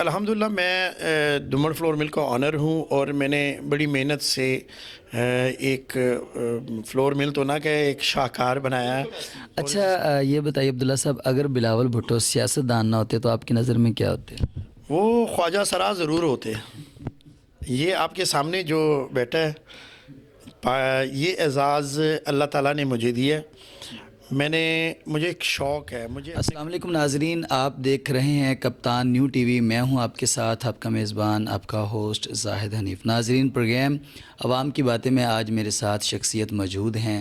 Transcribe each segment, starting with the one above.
الحمدللہ میں دمن flour mill کا آنر ہوں، اور میں نے بڑی محنت سے ایک فلور مل تو نہ کہ ایک شاہکار بنایا ہے۔ اچھا یہ بتائیے عبداللہ صاحب، اگر بلاول بھٹو سیاست دان نہ ہوتے تو آپ کی نظر میں کیا ہوتے؟ وہ خواجہ سرا ضرور ہوتے۔ یہ آپ کے سامنے جو بیٹا ہے، یہ اعزاز اللہ تعالیٰ نے مجھے دیا ہے۔ مجھے ایک شوق ہے، السلام علیکم ناظرین، آپ دیکھ رہے ہیں کپتان نیو ٹی وی۔ میں ہوں آپ کے ساتھ آپ کا میزبان، آپ کا ہوسٹ زاہد حنیف۔ ناظرین، پروگرام عوام کی باتیں میں آج میرے ساتھ شخصیت موجود ہیں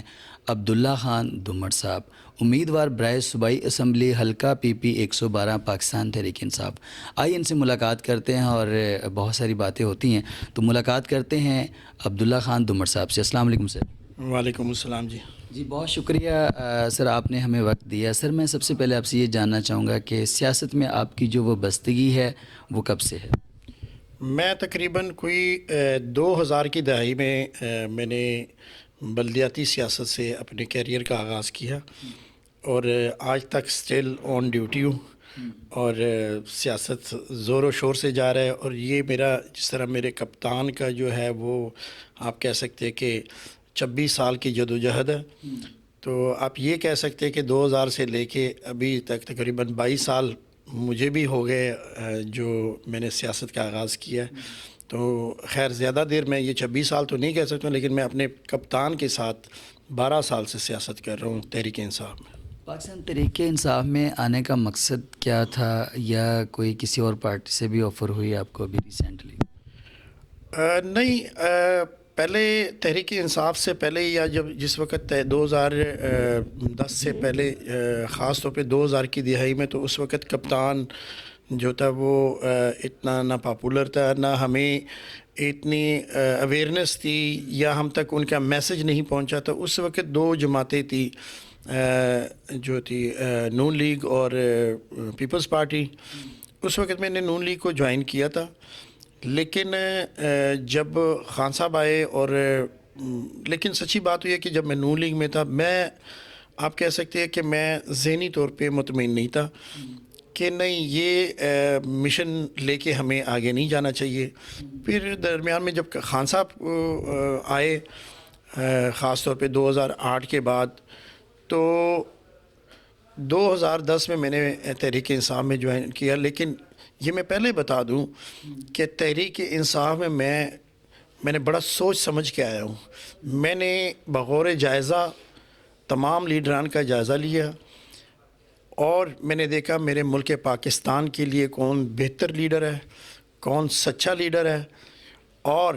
عبداللہ خان دمڑ صاحب، امیدوار برائے صوبائی اسمبلی حلقہ پی پی 112 پاکستان تحریک انصاف۔ آئیے ان سے ملاقات کرتے ہیں، اور بہت ساری باتیں ہوتی ہیں تو ملاقات کرتے ہیں عبداللہ خان دمڑ صاحب سے۔ السلام علیکم سر۔ وعلیکم السلام جی۔ جی بہت شکریہ سر، آپ نے ہمیں وقت دیا۔ سر میں سب سے پہلے آپ سے یہ جاننا چاہوں گا کہ سیاست میں آپ کی جو وابستگی ہے وہ کب سے ہے؟ میں تقریباً کوئی 2000 کی دہائی میں نے بلدیاتی سیاست سے اپنے کیریئر کا آغاز کیا، اور آج تک سٹل آن ڈیوٹی ہوں، اور سیاست زور و شور سے جا رہا ہے۔ اور یہ میرا جس طرح میرے کپتان کا جو ہے وہ آپ کہہ سکتے ہیں کہ 26 سال کی جدوجہد ہے، تو آپ یہ کہہ سکتے ہیں کہ 2000 سے لے کے ابھی تک تقریباً 22 سال مجھے بھی ہو گئے جو میں نے سیاست کا آغاز کیا ہے۔ تو خیر زیادہ دیر میں یہ 26 سال تو نہیں کہہ سکتا، لیکن میں اپنے کپتان کے ساتھ 12 سال سے سیاست کر رہا ہوں تحریک انصاف میں۔ پاکستان تحریک انصاف میں آنے کا مقصد کیا تھا، یا کوئی کسی اور پارٹی سے بھی آفر ہوئی آپ کو ابھی ریسنٹلی؟ نہیں، پہلے تحریک انصاف سے پہلے، یا جس وقت 2010 سے پہلے، خاص طور پہ 2000 کی دہائی میں، تو اس وقت کپتان جو تھا وہ اتنا نہ پاپولر تھا، نہ ہمیں اتنی اویئرنیس تھی، یا ہم تک ان کا میسج نہیں پہنچا تھا۔ اس وقت 2 جماعتیں تھی، جو تھی نون لیگ اور پیپلز پارٹی۔ اس وقت میں نے نون لیگ کو جوائن کیا تھا، لیکن جب خان صاحب آئے، اور لیکن سچی بات یہ ہے کہ جب میں نون لیگ میں تھا، آپ کہہ سکتے ہیں کہ میں ذہنی طور پہ مطمئن نہیں تھا کہ نہیں، یہ مشن لے کے ہمیں آگے نہیں جانا چاہیے۔ پھر درمیان میں جب خان صاحب آئے، خاص طور پہ 2008 کے بعد، تو 2010 میں نے تحریک انصاف میں جوائن کیا۔ لیکن یہ میں پہلے بتا دوں کہ تحریک انصاف میں نے بڑا سوچ سمجھ کے آیا ہوں۔ میں نے بغور جائزہ تمام لیڈران کا جائزہ لیا، اور میں نے دیکھا میرے ملک پاکستان کے لیے کون بہتر لیڈر ہے، کون سچا لیڈر ہے، اور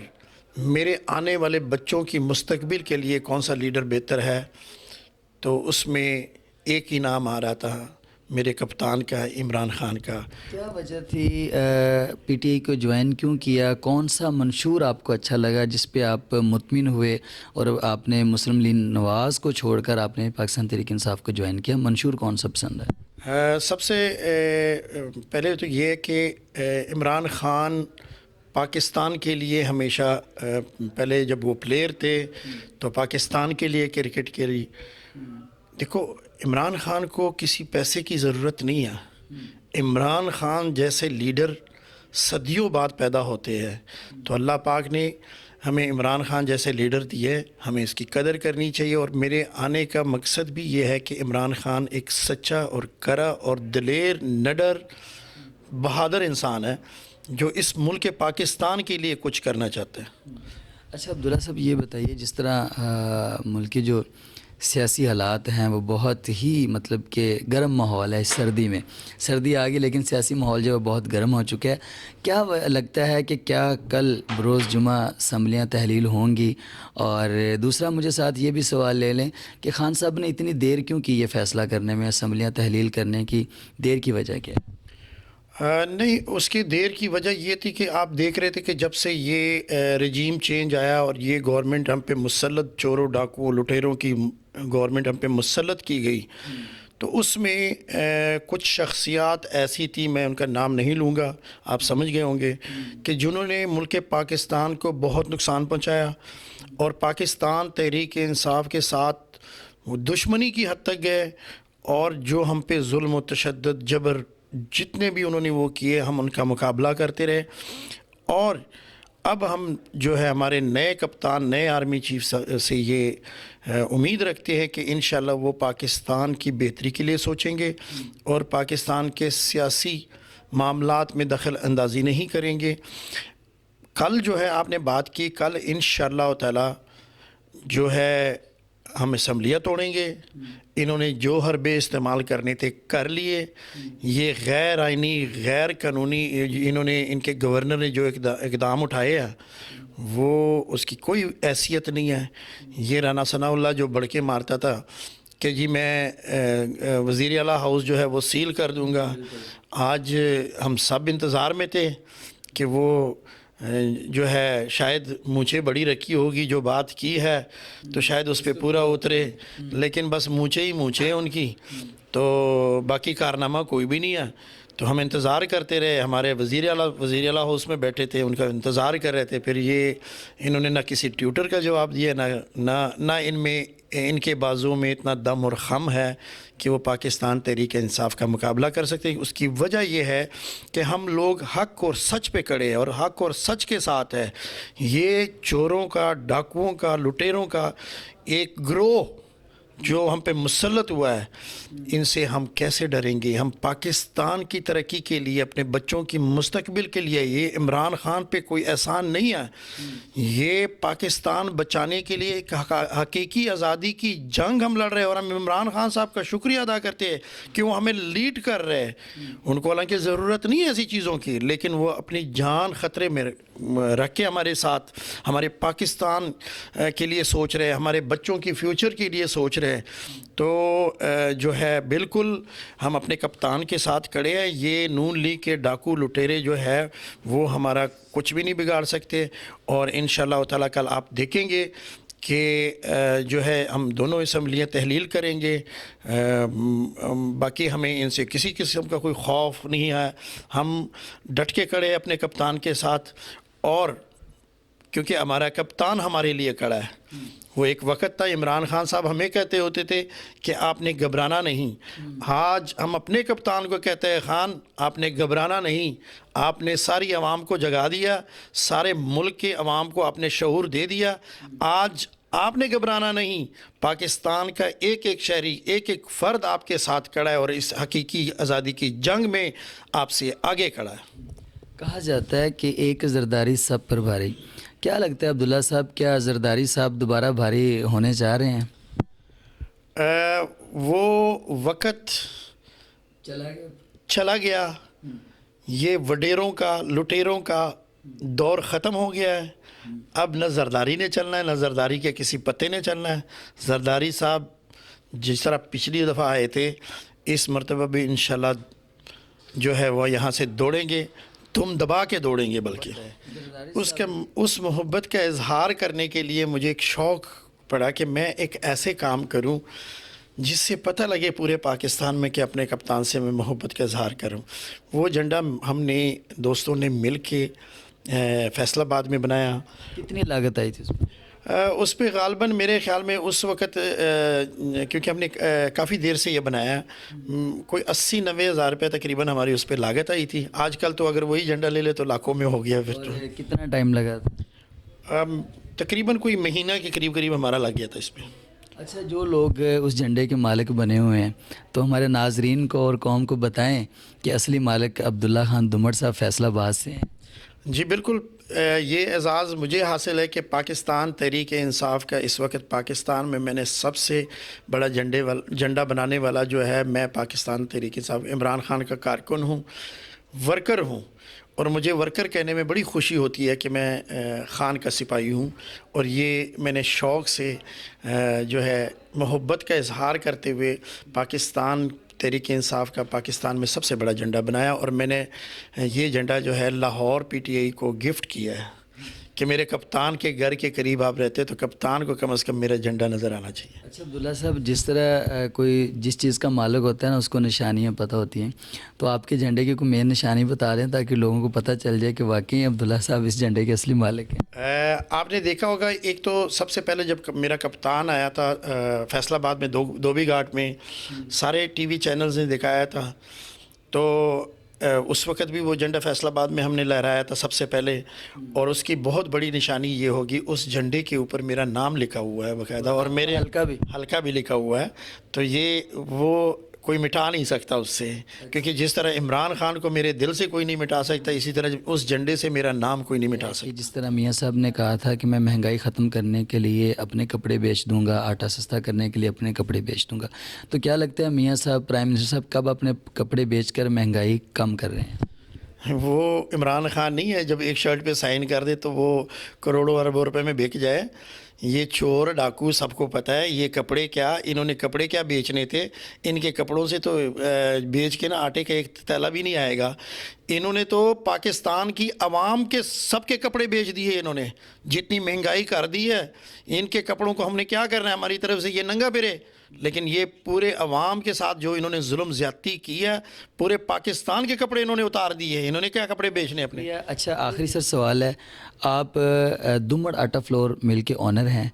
میرے آنے والے بچوں کی مستقبل کے لیے کون سا لیڈر بہتر ہے۔ تو اس میں ایک ہی نام آ رہا تھا میرے کپتان کا، عمران خان کا۔ کیا وجہ تھی پی ٹی آئی کو جوائن کیوں کیا؟ کون سا منشور آپ کو اچھا لگا جس پہ آپ مطمئن ہوئے، اور آپ نے مسلم لیگ نواز کو چھوڑ کر آپ نے پاکستان تحریک انصاف کو جوائن کیا؟ منشور کون سا پسند ہے؟ سب سے پہلے تو یہ کہ عمران خان پاکستان کے لیے ہمیشہ، پہلے جب وہ پلیئر تھے تو پاکستان کے لیے کرکٹ کے لیے، دیکھو عمران خان کو کسی پیسے کی ضرورت نہیں ہے۔ عمران خان جیسے لیڈر صدیوں بعد پیدا ہوتے ہیں، تو اللہ پاک نے ہمیں عمران خان جیسے لیڈر دیے، ہمیں اس کی قدر کرنی چاہیے۔ اور میرے آنے کا مقصد بھی یہ ہے کہ عمران خان ایک سچا اور کرا اور دلیر، نڈر، بہادر انسان ہے جو اس ملک پاکستان کے لیے کچھ کرنا چاہتا ہے۔ اچھا عبداللہ صاحب، یہ بتائیے جس طرح ملک کے جو سیاسی حالات ہیں وہ بہت ہی مطلب کہ گرم ماحول ہے، سردی آ گئی لیکن سیاسی ماحول جو ہے بہت گرم ہو چکا ہے۔ کیا لگتا ہے کہ کیا کل بروز جمعہ اسمبلیاں تحلیل ہوں گی؟ اور دوسرا مجھے ساتھ یہ بھی سوال لے لیں کہ خان صاحب نے اتنی دیر کیوں کی یہ فیصلہ کرنے میں، اسمبلیاں تحلیل کرنے کی دیر کی وجہ کیا ہے؟ نہیں، اس کی دیر کی وجہ یہ تھی کہ آپ دیکھ رہے تھے کہ جب سے یہ رجیم چینج آیا اور یہ گورنمنٹ ہم پہ مسلط، چوروں ڈاکوؤں لٹیروں کی گورنمنٹ ہم پہ مسلط کی گئی، تو اس میں کچھ شخصیات ایسی تھی، میں ان کا نام نہیں لوں گا، آپ سمجھ گئے ہوں گے، کہ جنہوں نے ملک پاکستان کو بہت نقصان پہنچایا، اور پاکستان تحریک انصاف کے ساتھ وہ دشمنی کی حد تک گئے، اور جو ہم پہ ظلم و تشدد، جبر جتنے بھی انہوں نے وہ کیے ہم ان کا مقابلہ کرتے رہے، اور اب ہم جو ہے ہمارے نئے کپتان، نئے آرمی چیف سے یہ امید رکھتے ہیں کہ انشاءاللہ وہ پاکستان کی بہتری کے لیے سوچیں گے اور پاکستان کے سیاسی معاملات میں دخل اندازی نہیں کریں گے۔ کل جو ہے آپ نے بات کی، کل انشاءاللہ تعالی جو ہے ہم اسمبلیاں توڑیں گے۔ انہوں نے جو حربے استعمال کرنے تھے کر لیے، یہ غیر آئینی، غیر قانونی، انہوں نے، ان کے گورنر نے جو اقدام اٹھائے ہیں وہ اس کی کوئی حیثیت نہیں ہے۔ یہ رانا ثناء اللہ جو بڑکے مارتا تھا کہ جی میں وزیر اعلیٰ ہاؤس جو ہے وہ سیل کر دوں گا، آج ہم سب انتظار میں تھے کہ وہ جو ہے شاید مونچھیں بڑی رکھی ہوگی، جو بات کی ہے تو شاید اس پہ پورا اترے، لیکن بس مونچھیں ہی مونچھیں ان کی، تو باقی کارنامہ کوئی بھی نہیں ہے۔ تو ہم انتظار کرتے رہے، ہمارے وزیر اعلیٰ ہاؤس میں بیٹھے تھے، ان کا انتظار کر رہے تھے، پھر یہ انہوں نے نہ کسی ٹیوٹر کا جواب دیا، نہ ان میں، ان کے بازو میں اتنا دم اور خم ہے کہ وہ پاکستان تحریک انصاف کا مقابلہ کر سکتے ہیں۔ اس کی وجہ یہ ہے کہ ہم لوگ حق اور سچ پہ کڑے ہیں اور حق اور سچ کے ساتھ ہے۔ یہ چوروں کا، ڈاکوؤں کا، لٹیروں کا ایک گروہ جو ہم پہ مسلط ہوا ہے، ان سے ہم کیسے ڈریں گے؟ ہم پاکستان کی ترقی کے لیے، اپنے بچوں کی مستقبل کے لیے، یہ عمران خان پہ کوئی احسان نہیں ہے، یہ پاکستان بچانے کے لیے ایک حقیقی آزادی کی جنگ ہم لڑ رہے ہیں، اور ہم عمران خان صاحب کا شکریہ ادا کرتے ہیں کہ وہ ہمیں لیڈ کر رہے ہیں۔ ان کو حالانکہ ضرورت نہیں ہے ایسی چیزوں کی، لیکن وہ اپنی جان خطرے میں رکھ کے ہمارے ساتھ، ہمارے پاکستان کے لیے سوچ رہے ہیں، ہمارے بچوں کی فیوچر کے لیے سوچ رہے ہیں۔ تو جو ہے بالکل ہم اپنے کپتان کے ساتھ کھڑے ہیں۔ یہ نون لیگ کے ڈاکو لٹیرے جو ہے وہ ہمارا کچھ بھی نہیں بگاڑ سکتے، اور انشاءاللہ تعالیٰ کل آپ دیکھیں گے کہ جو ہے ہم دونوں اسمبلیاں تحلیل کریں گے۔ باقی ہمیں ان سے کسی قسم کا کوئی خوف نہیں ہے، ہم ڈٹ کے کھڑے ہیں اپنے کپتان کے ساتھ، اور کیونکہ ہمارا کپتان ہمارے لیے کھڑا ہے۔ وہ ایک وقت تھا عمران خان صاحب ہمیں کہتے ہوتے تھے کہ آپ نے گھبرانا نہیں، آج ہم اپنے کپتان کو کہتے ہیں خان آپ نے گھبرانا نہیں، آپ نے ساری عوام کو جگا دیا، سارے ملک کے عوام کو آپ نے شعور دے دیا، آج آپ نے گھبرانا نہیں، پاکستان کا ایک ایک شہری، ایک ایک فرد آپ کے ساتھ کھڑا ہے اور اس حقیقی آزادی کی جنگ میں آپ سے آگے کھڑا ہے۔ کہا جاتا ہے کہ ایک زرداری سب پر بھاری، کیا لگتا ہے عبداللہ صاحب، کیا زرداری صاحب دوبارہ بھاری ہونے جا رہے ہیں؟ وہ وقت چلا گیا، یہ وڈیروں کا، لٹیروں کا دور ختم ہو گیا ہے۔ اب نہ زرداری نے چلنا ہے، نہ زرداری کے کسی پتے نے چلنا ہے۔ زرداری صاحب جس طرح پچھلی دفعہ آئے تھے، اس مرتبہ بھی انشاءاللہ جو ہے وہ یہاں سے دوڑیں گے، تم دبا کے دوڑیں گے، بلکہ اس محبت کا اظہار کرنے کے لیے مجھے ایک شوق پڑا کہ میں ایک ایسے کام کروں جس سے پتہ لگے پورے پاکستان میں کہ اپنے کپتان سے میں محبت کا اظہار کروں۔ وہ جھنڈا ہم نے دوستوں نے مل کے فیصل آباد میں بنایا۔ کتنی لاگت آئی تھی اس میں؟ اس پہ غالباً میرے خیال میں اس وقت کیونکہ ہم نے کافی دیر سے یہ بنایا، کوئی 80-90 ہزار روپے تقریباً ہماری اس پہ لاگت آئی تھی۔ آج کل تو اگر وہی جھنڈا لے لے تو لاکھوں میں ہو گیا۔ پھر تو کتنا ٹائم لگا تھا؟ تقریباً کوئی مہینہ کے قریب ہمارا لگ گیا تھا اس پہ۔ اچھا، جو لوگ اس جھنڈے کے مالک بنے ہوئے ہیں تو ہمارے ناظرین کو اور قوم کو بتائیں کہ اصلی مالک عبداللہ خان دمڑ صاحب فیصل آباد سے ہیں۔ جی بالکل، یہ اعزاز مجھے حاصل ہے کہ پاکستان تحریک انصاف کا اس وقت پاکستان میں نے سب سے بڑا جھنڈا بنانے والا جو ہے، میں پاکستان تحریک انصاف عمران خان کا کارکن ہوں، ورکر ہوں، اور مجھے ورکر کہنے میں بڑی خوشی ہوتی ہے کہ میں خان کا سپاہی ہوں، اور یہ میں نے شوق سے جو ہے محبت کا اظہار کرتے ہوئے پاکستان تحریک انصاف کا پاکستان میں سب سے بڑا جھنڈا بنایا، اور میں نے یہ جھنڈا جو ہے لاہور پی ٹی آئی کو گفٹ کیا ہے کہ میرے کپتان کے گھر کے قریب آپ رہتے تو کپتان کو کم از کم میرا جھنڈا نظر آنا چاہیے۔ اچھا عبداللہ صاحب، جس طرح کوئی جس چیز کا مالک ہوتا ہے نا، اس کو نشانیاں پتہ ہوتی ہیں، تو آپ کے جھنڈے کی کوئی مین نشانی بتا دیں تاکہ لوگوں کو پتہ چل جائے کہ واقعی عبداللہ صاحب اس جھنڈے کے اصلی مالک ہیں۔ آپ نے دیکھا ہوگا، ایک تو سب سے پہلے جب میرا کپتان آیا تھا فیصل آباد میں دھوبی گھاٹ میں، سارے ٹی وی چینلز نے دکھایا تھا، تو اس وقت بھی وہ جھنڈا فیصل آباد میں ہم نے لہرایا تھا سب سے پہلے، اور اس کی بہت بڑی نشانی یہ ہوگی اس جھنڈے کے اوپر میرا نام لکھا ہوا ہے باقاعدہ، اور میرے حلقہ بھی لکھا ہوا ہے. تو یہ وہ کوئی مٹا نہیں سکتا اس سے، کیونکہ جس طرح عمران خان کو میرے دل سے کوئی نہیں مٹا سکتا، اسی طرح اس جھنڈے سے میرا نام کوئی نہیں مٹا سکتا. جس طرح میاں صاحب نے کہا تھا کہ میں مہنگائی ختم کرنے کے لیے اپنے کپڑے بیچ دوں گا، آٹا سستا کرنے کے لیے اپنے کپڑے بیچ دوں گا، تو کیا لگتا ہے میاں صاحب، پرائم منسٹر صاحب کب اپنے کپڑے بیچ کر مہنگائی کم کر رہے ہیں؟ وہ عمران خان نہیں ہے جب ایک شرٹ پہ سائن کر دے تو وہ کروڑوں اربوں روپے میں بک جائے. یہ چور ڈاکو سب کو پتہ ہے. یہ کپڑے کیا، انہوں نے کپڑے کیا بیچنے تھے، ان کے کپڑوں سے تو بیچ کے نا آٹے کا ایک تیلا بھی نہیں آئے گا. انہوں نے تو پاکستان کی عوام کے سب کے کپڑے بیچ دیے. انہوں نے جتنی مہنگائی کر دی ہے، ان کے کپڑوں کو ہم نے کیا کرنا ہے، ہماری طرف سے یہ ننگا پھرے. لیکن یہ پورے عوام کے ساتھ جو انہوں نے ظلم زیادتی کی ہے، پورے پاکستان کے کپڑے انہوں نے اتار دیے. انہوں نے کیا کپڑے بیچنے اپنے. اچھا آخری سر سوال ہے، آپ دمڑ آٹا فلور مل کے آنر ہیں،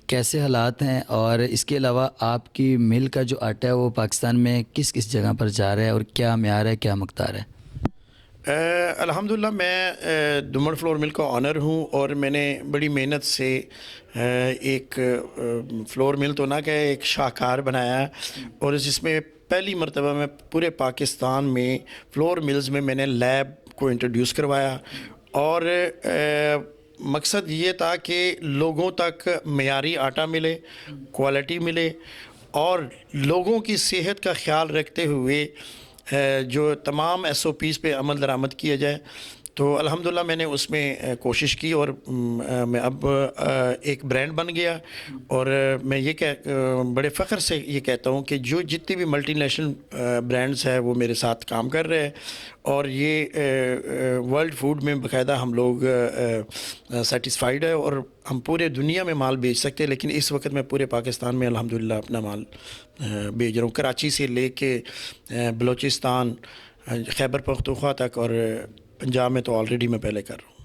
کیسے حالات ہیں، اور اس کے علاوہ آپ کی مل کا جو آٹا ہے وہ پاکستان میں کس کس جگہ پر جا رہا ہے اور کیا معیار ہے، کیا مقدار ہے؟ الحمدللہ میں دمڑ فلور مل کا آنر ہوں، اور میں نے بڑی محنت سے ایک فلور مل تو نہ کہ ایک شاہکار بنایا ہے، اور جس میں پہلی مرتبہ میں پورے پاکستان میں فلور ملز میں نے لیب کو انٹروڈیوس کروایا. اور مقصد یہ تھا کہ لوگوں تک معیاری آٹا ملے، کوالٹی ملے، اور لوگوں کی صحت کا خیال رکھتے ہوئے جو تمام ایس او پیز پہ عمل درآمد کیا جائے. تو الحمدللہ میں نے اس میں کوشش کی، اور میں اب ایک برانڈ بن گیا. اور میں یہ بڑے فخر سے یہ کہتا ہوں کہ جو جتنے بھی ملٹی نیشنل برانڈز ہیں وہ میرے ساتھ کام کر رہے ہیں، اور یہ ورلڈ فوڈ میں باقاعدہ ہم لوگ سیٹسفائیڈ ہے، اور ہم پورے دنیا میں مال بیچ سکتے ہیں. لیکن اس وقت میں پورے پاکستان میں الحمدللہ اپنا مال بیچ رہا ہوں، کراچی سے لے کے بلوچستان، خیبر پختونخوا تک، اور پنجاب میں تو آلریڈی میں پہلے کر رہا ہوں.